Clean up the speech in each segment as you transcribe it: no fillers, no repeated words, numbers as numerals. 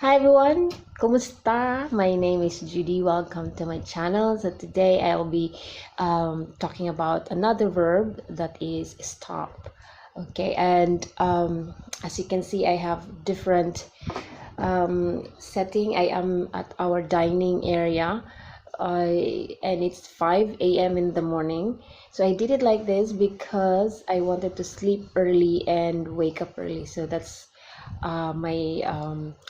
Hi everyone, kumusta? My name is Judy. Welcome to my channel. So today I'll be talking about another verb that is stop. Okay, and as you can see, I have different setting. I am at our dining area, and it's 5 a.m. in the morning. So I did it like this because I wanted to sleep early and wake up early. So that's my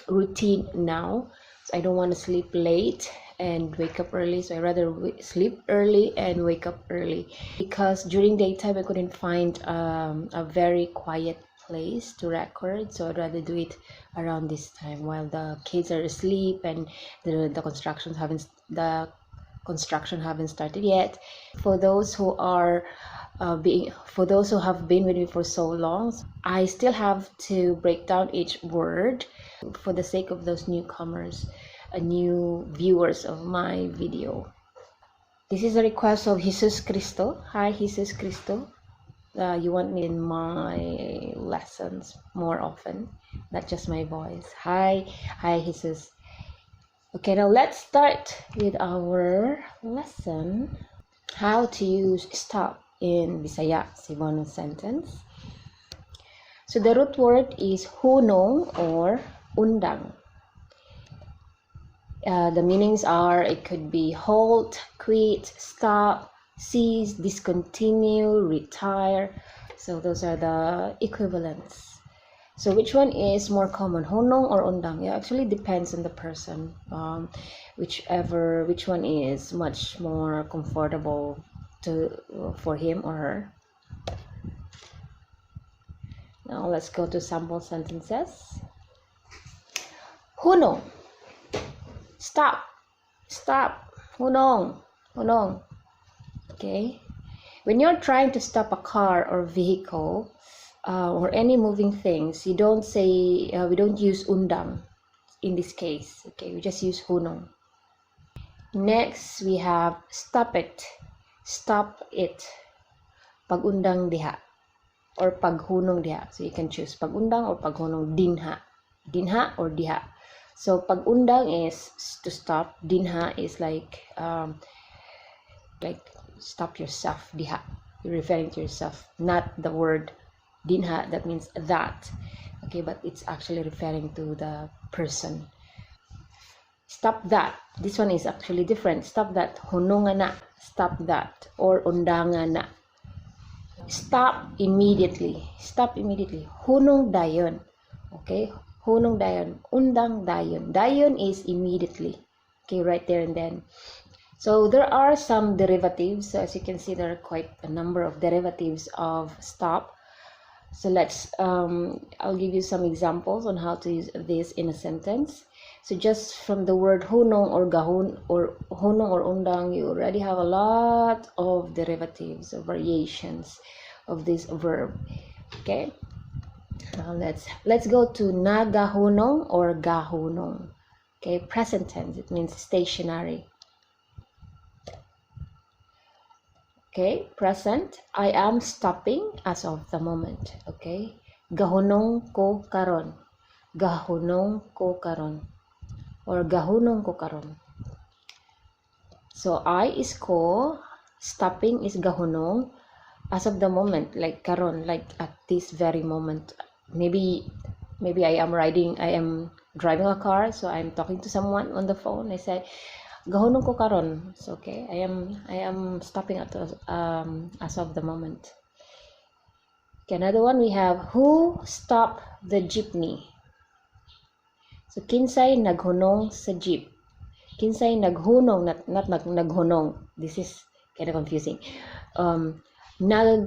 routine now. So I don't want to sleep late and wake up early, so I rather sleep early and wake up early, because during daytime I couldn't find a very quiet place to record, so I'd rather do it around this time while the kids are asleep and the construction haven't started yet. For those who are for those who have been with me for so long, I still have to break down each word for the sake of those newcomers, new viewers of my video. This is a request of Jesus Cristo. Hi, Jesus Cristo. You want me in my lessons more often, not just my voice. Hi, Jesus. Okay, now let's start with our lesson. How to use stop in Bisaya Cebuano sentence. So the root word is hunong or undang. The meanings are, it could be halt, quit, stop, cease, discontinue, retire. So those are the equivalents. So which one is more common, hunong or undang? Yeah, actually depends on the person. Which one is much more comfortable for him or her. Now let's go to sample sentences. Hunong, stop, hunong. Okay, when you're trying to stop a car or vehicle or any moving things, you don't say we don't use undang in this case. Okay, we just use hunong. Next we have stop it, pag-undang diha or paghunong diha. So you can choose pag-undang or paghunong, dinha or diha. So pag-undang is to stop, dinha is like stop yourself, diha. You're referring to yourself, not the word dinha, that means that. Okay, but it's actually referring to the person. Stop that. This one is actually different. Stop that. Hunongan na. Stop that. Or undangan na. Stop immediately. Hunong dayon. Okay. Hunong dayon. Undang dayon. Dayon is immediately. Okay, right there and then. So there are some derivatives. As you can see, there are quite a number of derivatives of stop. So let's I'll give you some examples on how to use this in a sentence. So just from the word hunong or gahun or hunong or undang, you already have a lot of derivatives or variations of this verb. Okay, now let's go to nagahunong or gahunong. Okay, present tense, it means stationary. Okay, present, I am stopping as of the moment. Okay, gahunong ko karon, or gahunong ko karon. So I is ko, stopping is gahunong, as of the moment, like karon, like at this very moment. Maybe I am driving a car, so I'm talking to someone on the phone. I say gahunong ko karon. So okay, I am stopping at as of the moment. Okay, another one we have, who stopped the jeepney? So kinsay naghunong sa jeep. Kinsay naghunong, not naghunong. This is kind of confusing. Naghunong,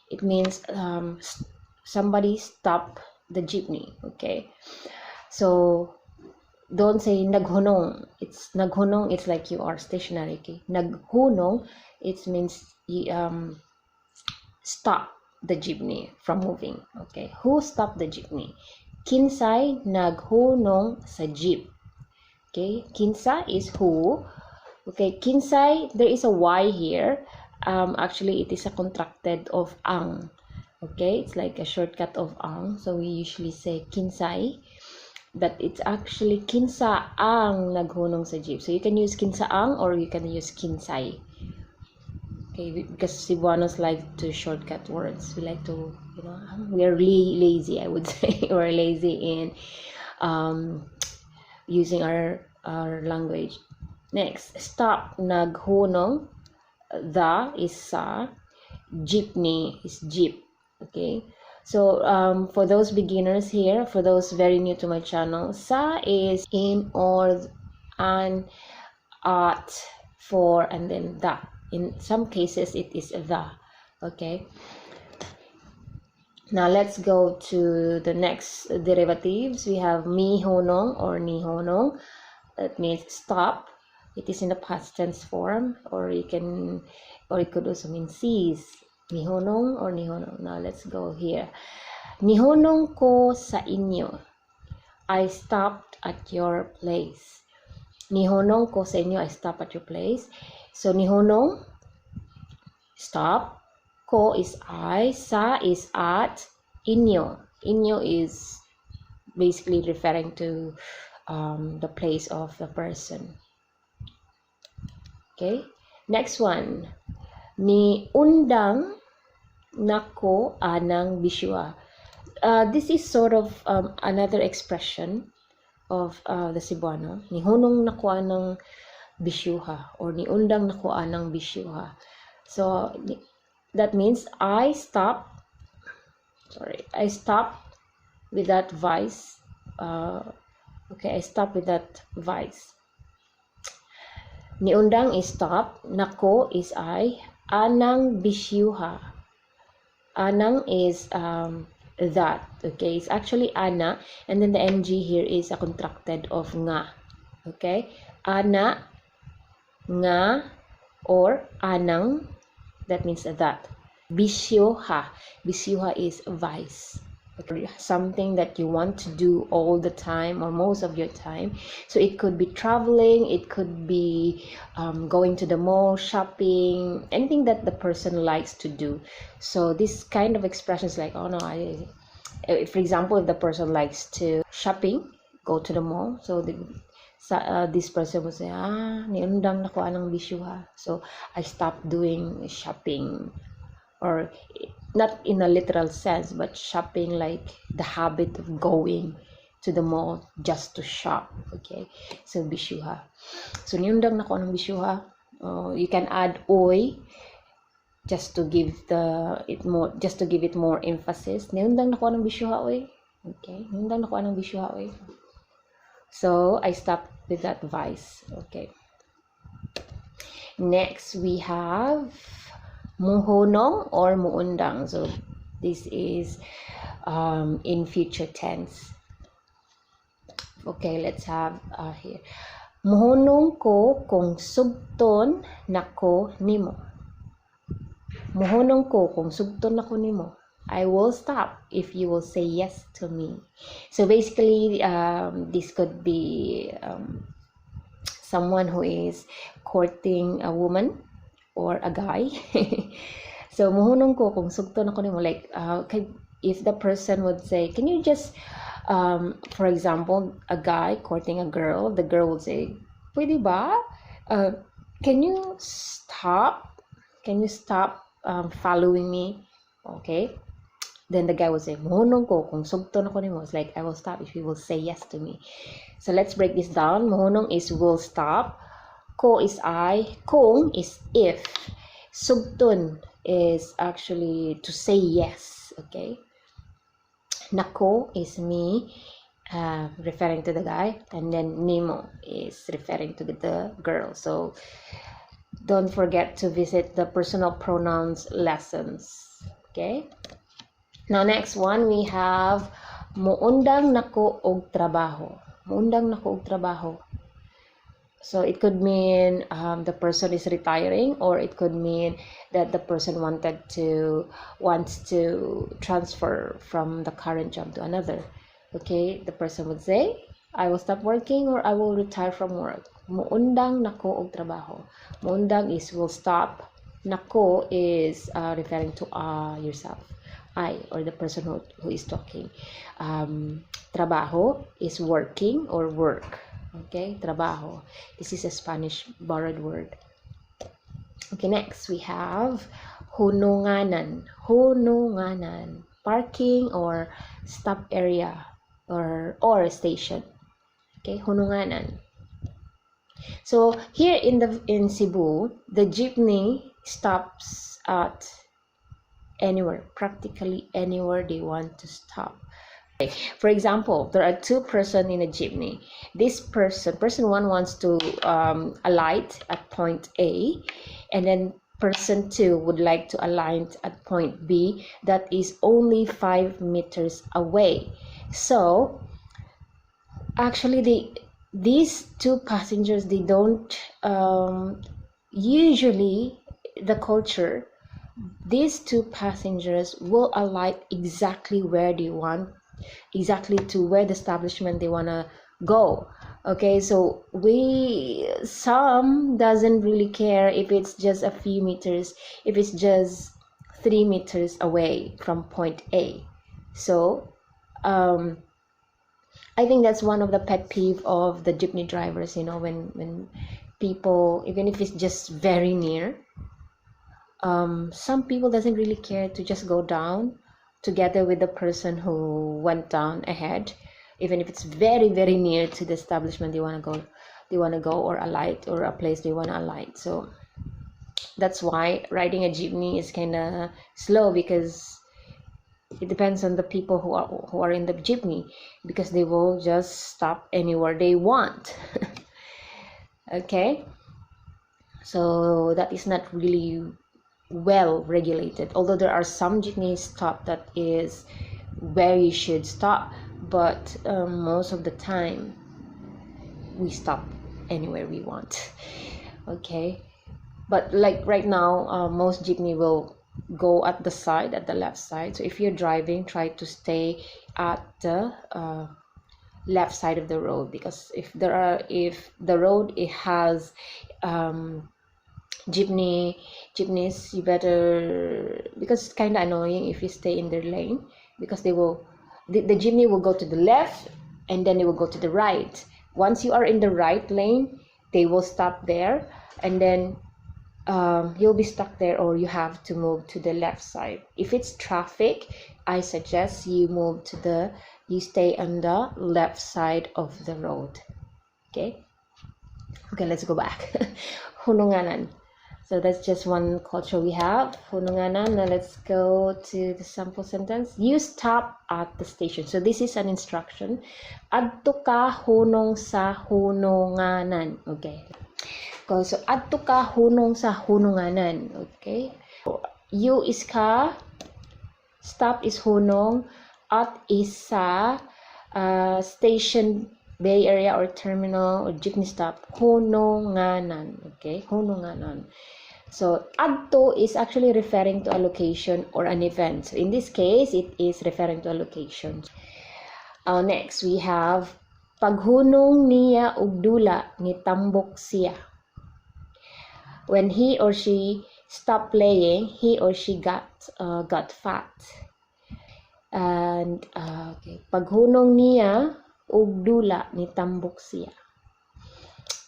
it means somebody stopped the jeepney. Okay, so don't say naghunong. It's like you are stationary. Okay, naghunong, it means stop the jeepney from moving. Okay, who stopped the jeepney? Kinsay naghunong sa jeep. Okay, kinsa is who. Okay, kinsay, there is a y here. Actually it is a contracted of ang. Okay, it's like a shortcut of ang. So we usually say kinsay, but it's actually kinsa ang naghunong sa jeep. So you can use kinsa ang or you can use kinsay. Okay, because Cebuanos like to shortcut words. We like to, we're lazy, I would say. We're lazy in using our language. Next, stop, naghunong. The is sa. Jeepney is jeep. Okay, so for those beginners here, for those very new to my channel, sa is in, or, an, at, for, and then the. In some cases it is the. Okay, now let's go to the next derivatives. We have mi honong or ni honong. That means stop. It is in the past tense form, or it could also mean cease. Nihonong or nihonong. Now let's go here. Nihonong ko sa inyo. I stopped at your place. Nihonong ko sa inyo. I stopped at your place. So nihonong, stop. Ko is I. Sa is at. Inyo. Inyo is basically referring to the place of the person. Okay. Next one. Ni undang nako anang bisyua. This is sort of another expression of the Cebuano. Ni hunong nako anang bisyuha, or ni undang nako anang bisyuha. So that means I stop with that vice. I stop with that vice. Ni undang is stop, nako is I, anang bisyuha. Anang is that. Okay, it's actually ana, and then the ng here is a contracted of nga. Okay, ana, nga, or anang, that means that. Bisyuha. Bisyuha is vice. Okay, something that you want to do all the time or most of your time. So it could be traveling, it could be going to the mall, shopping, anything that the person likes to do. So this kind of expressions like, oh no, for example, if the person likes to shopping, go to the mall, so this person will say, niundang nako anang bisyuha. So I stopped doing shopping, or not in a literal sense, but shopping like the habit of going to the mall just to shop. Okay, so bisyuha. So niundang nako anang bisyuha. You can add oy just to give it more emphasis. Niundang nako anang bisyuha oy. Okay, niundang nako anang bisyuha oy. So I stopped with that vice. Okay. Next we have muhonong or muundang. So this is in future tense. Okay, let's have here. Muhonong ko kung sugton nako nimo. Muhonong ko kung sugton nako nimo. I will stop if you will say yes to me. So basically, this could be someone who is courting a woman or a guy. So muhunong ko kung sugton ako nimo, like if the person would say, can you just for example, a guy courting a girl, the girl would say, pwede ba, can you stop following me? Okay, then the guy would say, muhunong ko kung sugton ako nimo. It's like, I will stop if you will say yes to me. So let's break this down. Muhunong is will stop. Ko is I. Kung is if. Sugton is actually to say yes. Okay. Nako is me, referring to the guy, and then nimo is referring to the girl. So don't forget to visit the personal pronouns lessons. Okay. Now next one we have muundang nako og trabaho. Muundang nako og trabaho. So it could mean the person is retiring, or it could mean that the person wants to transfer from the current job to another. Okay, the person would say, I will stop working, or I will retire from work. Muundang nako og trabaho. Muundang is will stop. Nako is referring to yourself. I, or the person who is talking. Trabajo is working or work. Okay, trabajo. This is a Spanish borrowed word. Okay, next we have hununganan. Hununganan, parking or stop area or station. Okay, hununganan. So here in Cebu, the jeepney stops at anywhere, practically anywhere they want to stop. For example, there are two persons in a jeepney. This person one wants to alight at point A, and then person two would like to alight at point B that is only 5 meters away. So actually these two passengers, they don't usually, the culture, these two passengers will alight exactly where they want, exactly to where the establishment they want to go. Okay, so some doesn't really care if it's just a few meters, if it's just 3 meters away from point A. So I think that's one of the pet peeve of the jeepney drivers, when people, even if it's just very near, some people doesn't really care to just go down together with the person who went down ahead, even if it's very, very near to the establishment they want to go or alight, or a place they want to alight. So that's why riding a jeepney is kind of slow, because it depends on the people who are in the jeepney, because they will just stop anywhere they want. Okay, so that is not really well regulated, although there are some jeepney stop that is where you should stop, but most of the time we stop anywhere we want. Okay, but like right now, most jeepney will go at the left side. So if you're driving, try to stay at the left side of the road, because if the road it has jeepneys, you better, because it's kind of annoying if you stay in their lane, because the jeepney will go to the left and then they will go to the right. Once you are in the right lane, they will stop there, and then you'll be stuck there, or you have to move to the left side. If it's traffic, I suggest you stay on the left side of the road. Okay, let's go back. Hununganan. So that's just one culture we have, hununganan. Now let's go to the sample sentence. You stop at the station. So this is an instruction. Adto ka hunong sa hununganan. Okay. So adto ka hunong sa hununganan. Okay. You is ka, stop is hunong, at is sa station, bay area or terminal or jeepney stop, hununganan. Okay, hununganan. So adto is actually referring to a location or an event. So in this case, it is referring to a location. Next, we have paghunong niya og dula nitambok siya. When he or she stopped playing, he or she got fat. And okay, paghunong niya og dula nitambok siya.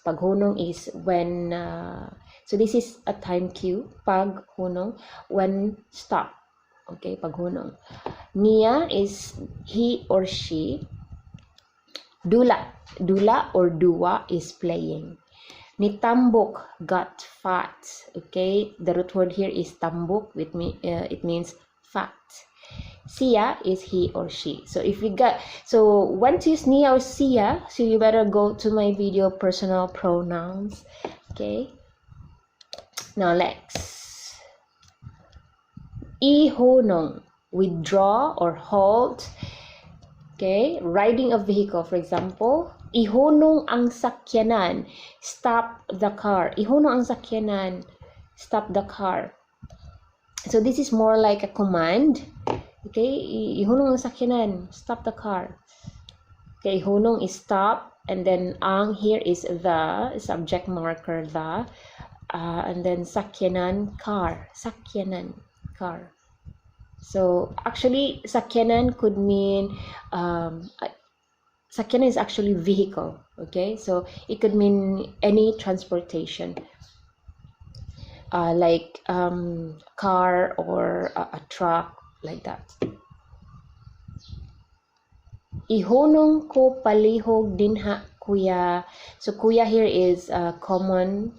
Paghunong is when so this is a time cue. Paghunong, when stop. Okay, paghunong. Niya is he or she. Dula or duwa is playing. Nitambok, got fat. Okay, the root word here is tambok, with me it means fat. Siya is he or she. So if we when to use niya or siya, so you better go to my video personal pronouns. Okay, now next, ihunong, withdraw or halt. Okay, riding a vehicle, for example, ihunong ang sakyanan, stop the car. Ihunong ang sakyanan, stop the car. So this is more like a command. Okay, ihunong ang sakyanan, stop the car. Okay, ihunong is stop, and then ang here is the subject marker, the, and then sakyanan, car. Sakyanan, car. So actually, sakyanan could mean sakyanan is actually vehicle. Okay, so it could mean any transportation, like car or a truck, like that. Ihunong ko palihog dinha kuya. So kuya here is a common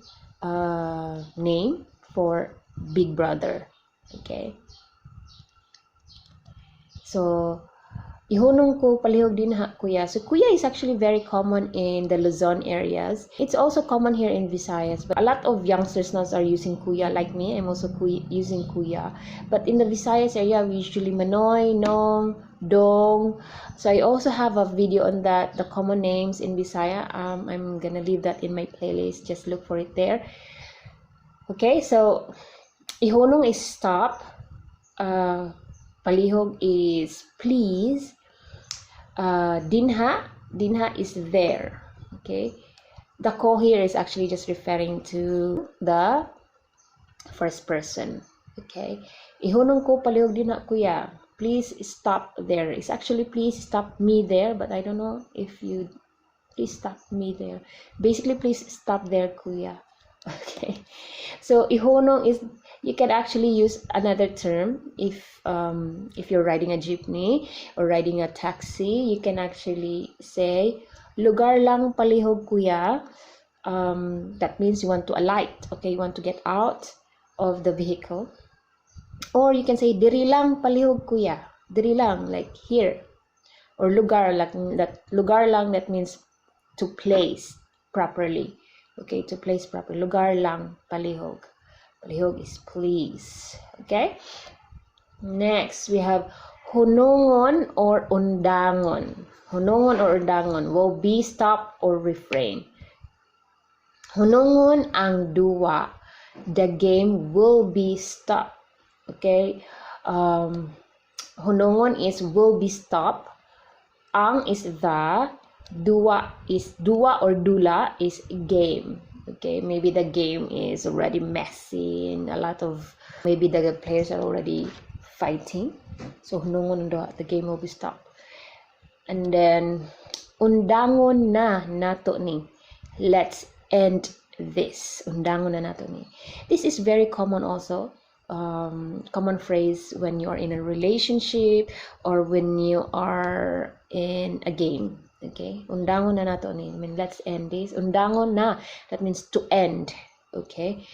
name for big brother. Okay. So ihunong ko palihog dinha kuya. So kuya is actually very common in the Luzon areas. It's also common here in Visayas, but a lot of youngsters now are using kuya. Like me, I'm also using kuya. But in the Visayas area, we usually manoy, nong, dong. So I also have a video on that, the common names in Bisaya. I'm gonna leave that in my playlist. Just look for it there. Okay, so ihunong is stop. Palihog is please. Dinha is there. Okay, the ko here is actually just referring to the first person. Okay, ihunong ko palihog dinha kuya. Please stop there. It's actually please stop me there, but I don't know if you please stop me there. Basically, please stop there kuya. Okay, so ihunong is, you can actually use another term if you're riding a jeepney or riding a taxi. You can actually say lugar lang palihog kuya. That means you want to alight. Okay, you want to get out of the vehicle. Or you can say diri lang palihog kuya. Diri lang, like here. Or lugar, like that. Lugar lang, that means to place properly. Okay, to place properly. Lugar lang palihog. Palihog is please. Okay. Next, we have hunongon or undangon. Hunongon or undangon will be stop or refrain. Hunongon ang duwa. The game will be stopped. Okay. Hunongon is will be stopped. Ang is the. Dua is dua or dula is game. Okay, maybe the game is already messy and a lot of, maybe the players are already fighting. So hunongon ang the game will be stopped. And then undangon na nato ni. Let's end this. Undangon na nato ni. This is very common also. Common phrase when you are in a relationship or when you are in a game. Okay, undangon na nato ni. I mean, let's end this. Undangon na, that means to end. Okay,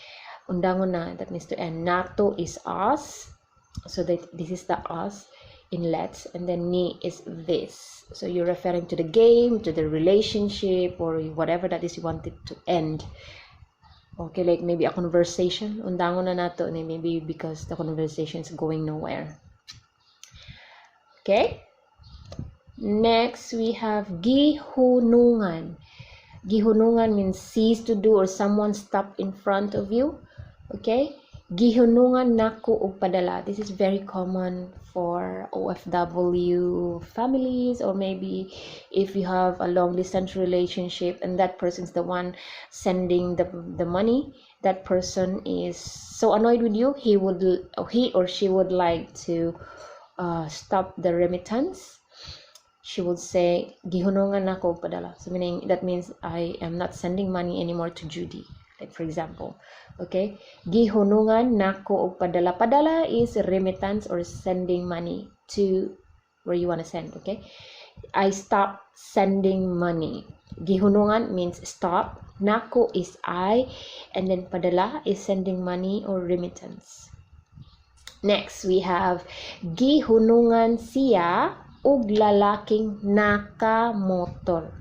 undangon na, that means to end. Nato is us, so that this is the us in let's, and then ni is this. So you're referring to the game, to the relationship, or whatever that is you wanted to end. Okay, like maybe a conversation. Undangon na nato ni, maybe because the conversation is going nowhere. Okay. Next, we have gihunungan. Gihunungan means cease to do or someone stop in front of you. Okay? Gihunungan nako og padala. This is very common for OFW families, or maybe if you have a long distance relationship and that person's the one sending the money. That person is so annoyed with you, he or she would like to stop the remittance. She would say, gihunungan nako og padala. So meaning, that means I am not sending money anymore to Judy. Like for example, okay, gihunungan nako og padala. Padala is remittance or sending money to where you want to send. Okay, I stop sending money. Gihunungan means stop. Nako is I, and then padala is sending money or remittance. Next, we have gihunungan siya ug lalaking nakamotor.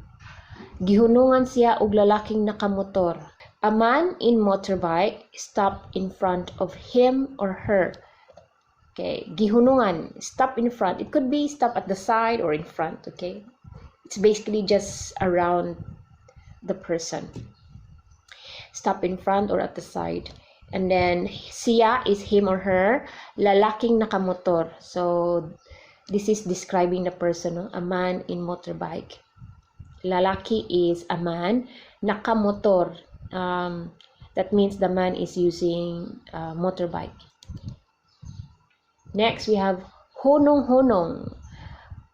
Gihunungan siya ug lalaking nakamotor. A man in motorbike stopped in front of him or her. Okay, gihunungan, stop in front. It could be stop at the side or in front, okay? It's basically just around the person. Stop in front or at the side. And then siya is him or her, lalaking nakamotor. So this is describing the person, no? A man in motorbike. Lalaki is a man. Nakamotor. That means the man is using a motorbike. Next, we have honong-honong,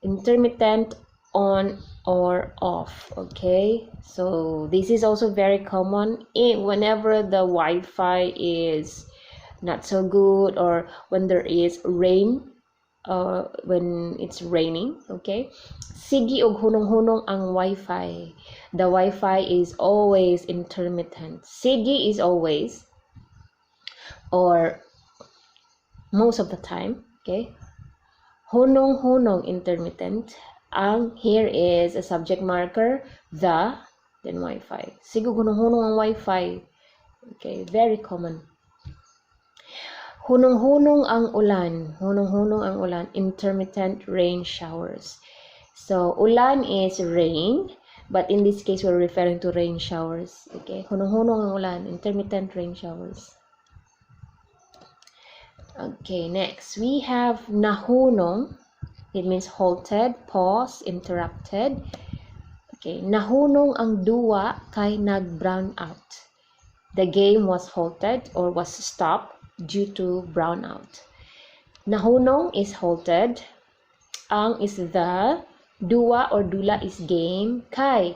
intermittent on or off. Okay, so this is also very common whenever the Wi-Fi is not so good, or when there is rain, when it's raining. Okay, sige og hunong-hunong ang Wi-Fi. The Wi-Fi is always intermittent. Sige is always, or most of the time. Okay, honong-honong intermittent. Ang here is a subject marker, the, then Wi-Fi. Sige hunong-hunong ang Wi-Fi. Okay, very common. Hunong-hunong ang ulan. Hunong-hunong ang ulan. Intermittent rain showers. So, ulan is rain, but in this case, we're referring to rain showers. Okay? Hunong-hunong ang ulan. Intermittent rain showers. Okay, next. We have nahunong. It means halted, pause, interrupted. Okay, nahunong ang duwa kay nag-brown out. The game was halted or was stopped due to brownout. Nahunong is halted. Ang is the. Duwa or dula is game. Kay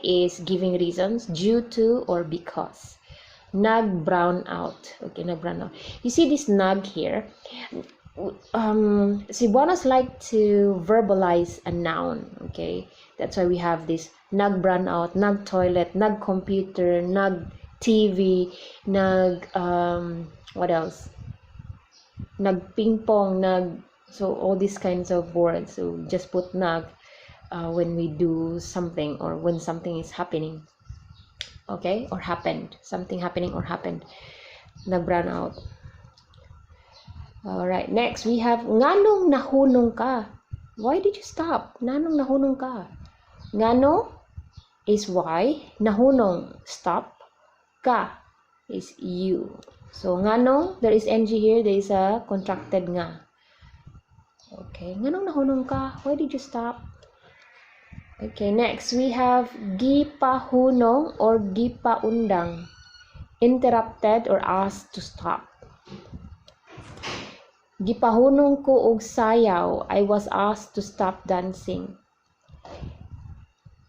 is giving reasons, due to or because. Nag-brown out. Okay, nag-brown out. You see this nag here? Cebuanos like to verbalize a noun. Okay, that's why we have this nag-brown out, nag-toilet, nag-computer, nag-TV, what else? Nag-ping-pong, so all these kinds of words. So just put nag when we do something or when something is happening. Okay, or happened. Something happening or happened. Nag-brown out. Alright, next we have nganong nahunong ka. Why did you stop? Nganong nahunong ka. Ngano is why. Nahunong, stop. Ka is you. So, nganong, there is ng here. There is a contracted nga. Okay, nganong nahunong ka. Why did you stop? Okay, next we have gipahunong or gipaundang. Interrupted or asked to stop. Gipahunong ko og sayaw. I was asked to stop dancing.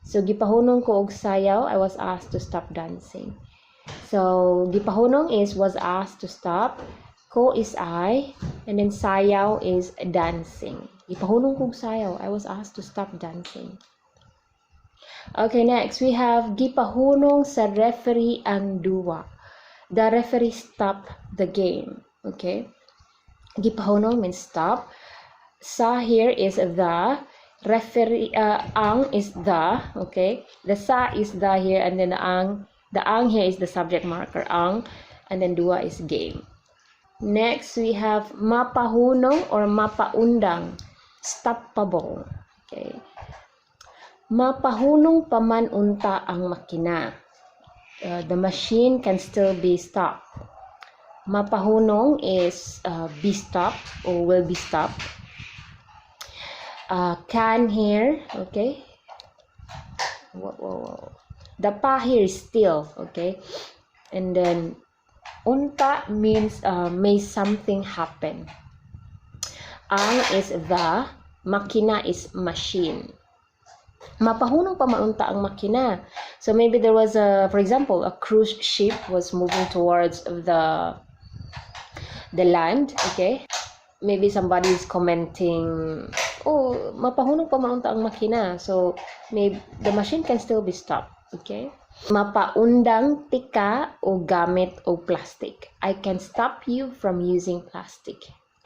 So, gipahunong ko og sayaw. I was asked to stop dancing. So, gipahunong is was asked to stop. Ko is I. And then sayaw is dancing. Gipahunong ko og sayaw. I was asked to stop dancing. Okay, next we have gipahunong sa referee ang duwa. The referee stopped the game. Okay. Gipahunong means stop. Sa here is the. Referee, ang is the. Okay. The sa is the here, and then the ang here is the subject marker, ang, and then dua is game. Next, we have mapahunong or mapaundang. Stoppable. Okay. Mapahunong paman unta ang makina. The machine can still be stopped. Mapahunong is be stopped or will be stopped. Can here, okay. Whoa. The pa here is still, okay. And then unta means may something happen. Ang is the, makina is machine. Mapahunong pa maunta ang makina. So maybe there was for example, a cruise ship was moving towards the land, okay? Maybe somebody is commenting, oh, mapahunong pa maunta ang makina. So maybe the machine can still be stopped, okay? Mapaundang tika o gamit o plastic. I can stop you from using plastic.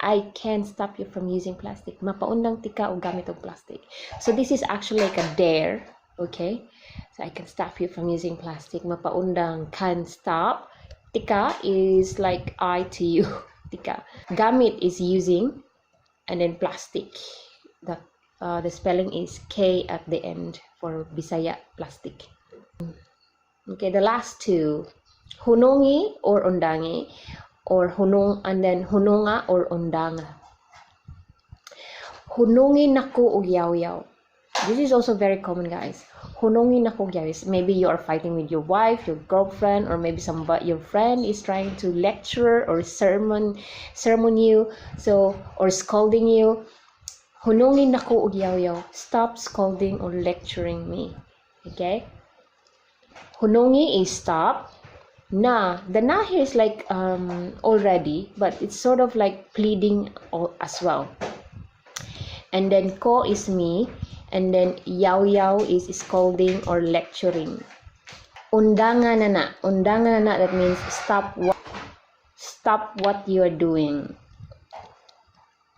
I can stop you from using plastic. Mapaundang tika o gamit o plastic. So this is actually like a dare, okay? So I can stop you from using plastic. Mapaundang can stop. Tika is like I to you. Tika. Gamit is using, and then plastic. The spelling is K at the end for Bisaya, plastic. Okay, the last two, hunongi or undangi, or hunong, and then hunonga or undanga. Hunongin nako og yaw-yaw. This is also very common, guys. Hunongin ako, guys. Maybe you are fighting with your wife, your girlfriend, or maybe your friend is trying to lecture or sermon you, or scolding you. Hunongin ako og yaw-yaw. Stop scolding or lecturing me. Okay? Hunongi is stop. Na. The na here is like already, but it's sort of like pleading as well. And then ko is me. And then yaw-yaw is scolding or lecturing. Undangan na na. Undangan na na, that means stop what you are doing.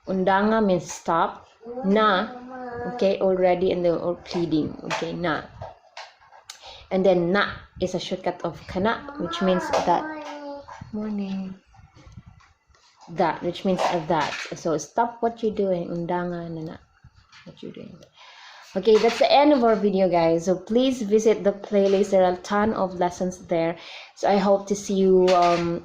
Undanga means stop. Na, okay, already, and then or pleading. Okay, na. And then na is a shortcut of kana, which means that. Morning. That, which means that. So stop what you're doing. Undangan na na. What you're doing. Okay, that's the end of our video, guys. So please visit the playlist. There are a ton of lessons there. So I hope to see you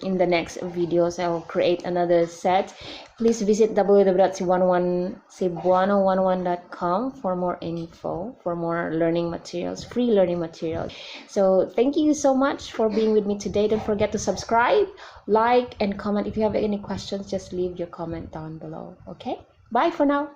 in the next videos. I will create another set. Please visit www.cebuano11.com for more info, for more learning materials, free learning materials. So thank you so much for being with me today. Don't forget to subscribe, like, and comment. If you have any questions, just leave your comment down below. Okay? Bye for now.